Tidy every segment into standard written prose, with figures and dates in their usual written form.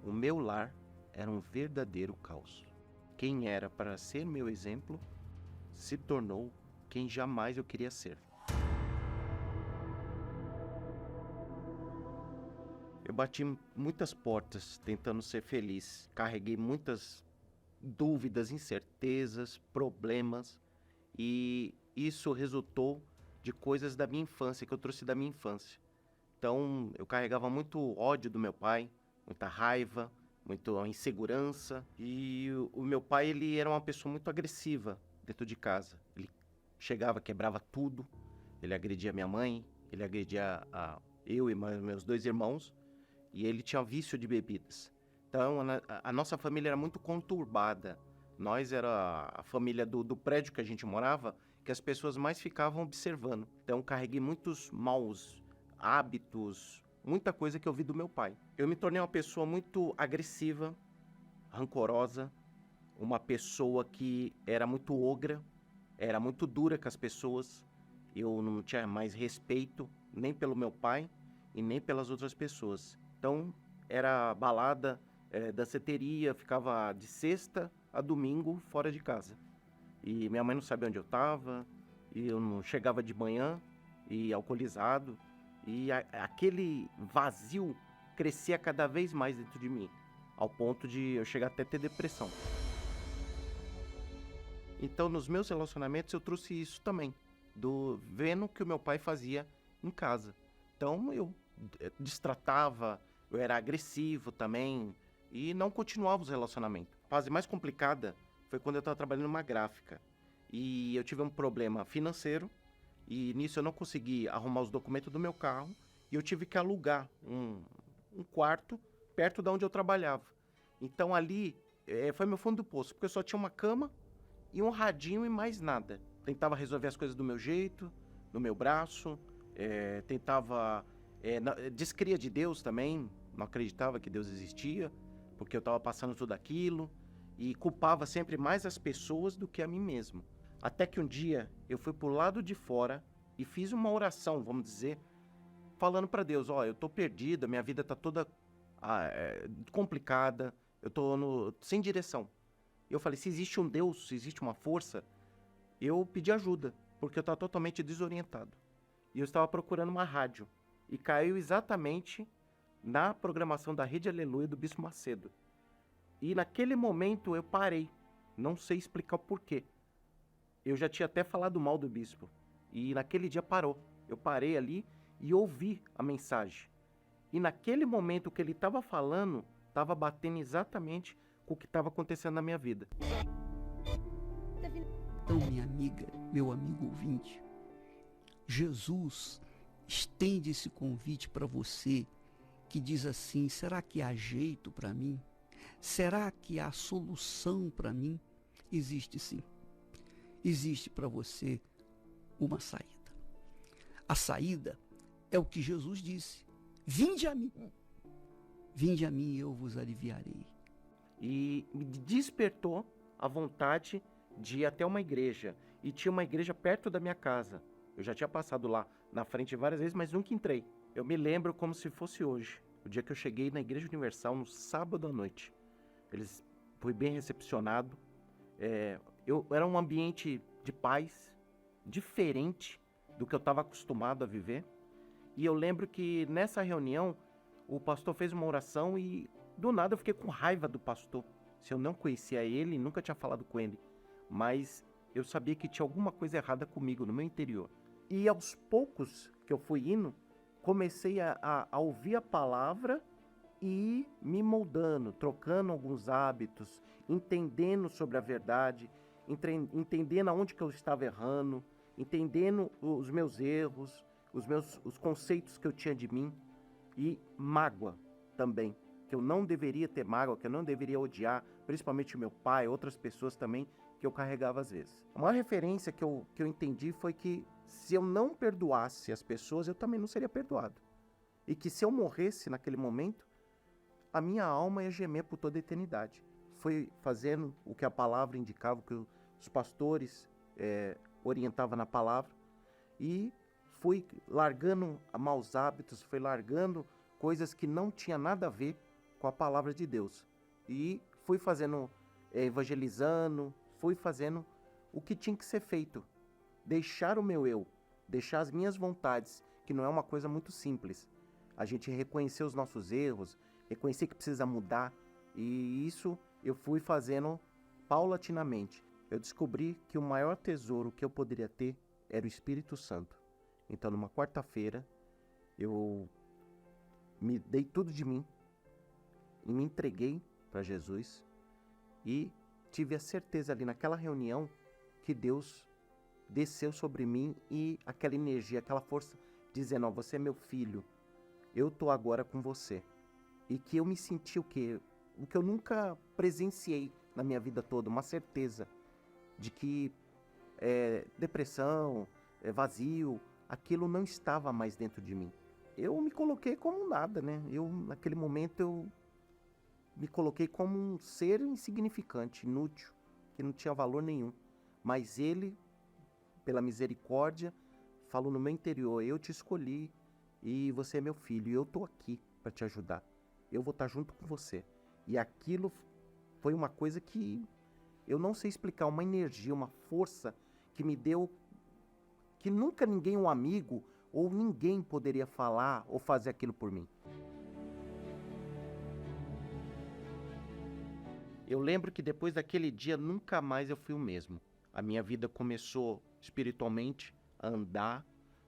O meu lar era um verdadeiro caos. Quem era para ser meu exemplo se tornou quem jamais eu queria ser. Eu bati muitas portas tentando ser feliz. Carreguei muitas dúvidas, incertezas, problemas. E isso resultou de coisas da minha infância, que eu trouxe da minha infância. Então, eu carregava muito ódio do meu pai, muita raiva, muita insegurança. E o meu pai, ele era uma pessoa muito agressiva dentro de casa. Ele chegava, quebrava tudo. Ele agredia minha mãe, ele agredia eu e meus dois irmãos. E ele tinha vício de bebidas. Então, a nossa família era muito conturbada. Nós era a família do prédio que a gente morava, que as pessoas mais ficavam observando. Então, carreguei muitos maus hábitos, muita coisa que eu vi do meu pai. Eu me tornei uma pessoa muito agressiva, rancorosa, uma pessoa que era muito ogra, era muito dura com as pessoas. Eu não tinha mais respeito nem pelo meu pai e nem pelas outras pessoas. Então, era balada, danceteria, ficava de sexta a domingo fora de casa. E minha mãe não sabia onde eu estava, e eu não chegava de manhã, e alcoolizado. E aquele vazio crescia cada vez mais dentro de mim, ao ponto de eu chegar até ter depressão. Então, nos meus relacionamentos, eu trouxe isso também, vendo o que o meu pai fazia em casa. Então, eu destratava, eu era agressivo também e não continuava os relacionamentos. A fase mais complicada foi quando eu estava trabalhando numa gráfica e eu tive um problema financeiro e nisso eu não consegui arrumar os documentos do meu carro e eu tive que alugar um quarto perto de onde eu trabalhava. Então ali foi meu fundo do poço, porque eu só tinha uma cama e um radinho e mais nada. Tentava resolver as coisas do meu jeito, no meu braço, tentava... descria de Deus também, não acreditava que Deus existia, porque eu estava passando tudo aquilo, e culpava sempre mais as pessoas do que a mim mesmo. Até que um dia eu fui pro lado de fora e fiz uma oração, vamos dizer, falando para Deus, eu tô perdido, minha vida tá toda complicada, eu tô sem direção. Eu falei, se existe um Deus, se existe uma força, eu pedi ajuda, porque eu estava totalmente desorientado. E eu estava procurando uma rádio. E caiu exatamente na programação da Rede Aleluia do Bispo Macedo. E naquele momento eu parei. Não sei explicar o porquê. Eu já tinha até falado mal do bispo. E naquele dia parou. Eu parei ali e ouvi a mensagem. E naquele momento o que ele estava falando estava batendo exatamente com o que estava acontecendo na minha vida. Então, minha amiga, meu amigo ouvinte, Jesus estende esse convite para você que diz assim, será que há jeito para mim? Será que há solução para mim? Existe sim. Existe para você uma saída. A saída é o que Jesus disse. Vinde a mim e eu vos aliviarei. E me despertou a vontade de ir até uma igreja. E tinha uma igreja perto da minha casa. Eu já tinha passado lá na frente várias vezes, mas nunca entrei. Eu me lembro como se fosse hoje, o dia que eu cheguei na Igreja Universal no sábado à noite. Fui bem recepcionado. Era um ambiente de paz, diferente do que eu estava acostumado a viver. E eu lembro que nessa reunião, o pastor fez uma oração e do nada eu fiquei com raiva do pastor. Se eu não conhecia ele, nunca tinha falado com ele. Mas eu sabia que tinha alguma coisa errada comigo, no meu interior. E aos poucos que eu fui indo, comecei a ouvir a palavra e me moldando, trocando alguns hábitos, entendendo sobre a verdade, entendendo aonde que eu estava errando, entendendo os meus erros, os conceitos que eu tinha de mim e mágoa também, que eu não deveria ter mágoa, que eu não deveria odiar, principalmente o meu pai, outras pessoas também que eu carregava às vezes. A maior referência que eu entendi foi que se eu não perdoasse as pessoas, eu também não seria perdoado. E que se eu morresse naquele momento, a minha alma ia gemer por toda a eternidade. Fui fazendo o que a palavra indicava, o que os pastores orientavam na palavra, e fui largando maus hábitos, fui largando coisas que não tinha nada a ver com a palavra de Deus. E fui fazendo, evangelizando, fui fazendo o que tinha que ser feito. Deixar o meu eu, deixar as minhas vontades, que não é uma coisa muito simples. A gente reconhecer os nossos erros, reconhecer que precisa mudar. E isso eu fui fazendo paulatinamente. Eu descobri que o maior tesouro que eu poderia ter era o Espírito Santo. Então, numa quarta-feira, eu me dei tudo de mim e me entreguei para Jesus e tive a certeza ali naquela reunião que Deus desceu sobre mim e aquela energia, aquela força dizendo, ó, você é meu filho, eu tô agora com você. E que eu me senti o que eu nunca presenciei na minha vida toda, uma certeza de que depressão, vazio, aquilo não estava mais dentro de mim. Eu me coloquei como nada, né? Naquele momento, eu me coloquei como um ser insignificante, inútil, que não tinha valor nenhum. Mas Ele, pela misericórdia, falou no meu interior, eu te escolhi e você é meu filho e eu tô aqui para te ajudar. Eu vou estar junto com você. E aquilo foi uma coisa que eu não sei explicar, uma energia, uma força que me deu, que nunca ninguém, um amigo ou ninguém poderia falar ou fazer aquilo por mim. Eu lembro que depois daquele dia nunca mais eu fui o mesmo. A minha vida começou espiritualmente a andar,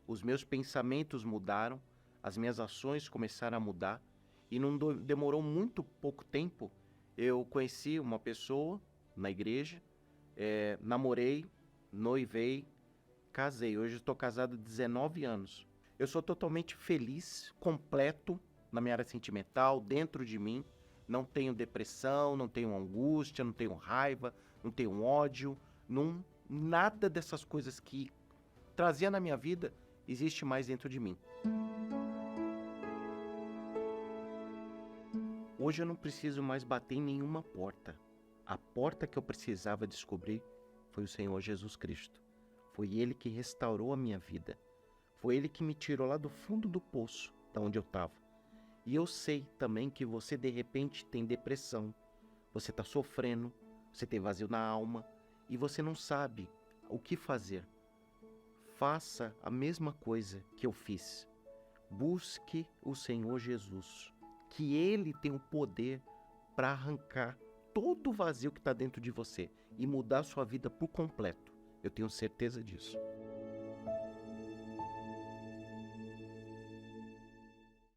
os meus pensamentos mudaram, as minhas ações começaram a mudar e não demorou muito pouco tempo. Eu conheci uma pessoa na igreja, namorei, noivei, casei. Hoje estou casado há 19 anos. Eu sou totalmente feliz, completo na minha área sentimental, dentro de mim. Não tenho depressão, não tenho angústia, não tenho raiva, não tenho ódio. Nada dessas coisas que trazia na minha vida existe mais dentro de mim. Hoje eu não preciso mais bater em nenhuma porta. A porta que eu precisava descobrir foi o Senhor Jesus Cristo. Foi Ele que restaurou a minha vida. Foi Ele que me tirou lá do fundo do poço, da onde eu estava. E eu sei também que você de repente tem depressão, você está sofrendo, você tem vazio na alma e você não sabe o que fazer. Faça a mesma coisa que eu fiz. Busque o Senhor Jesus, que Ele tem o poder para arrancar todo o vazio que está dentro de você e mudar a sua vida por completo. Eu tenho certeza disso.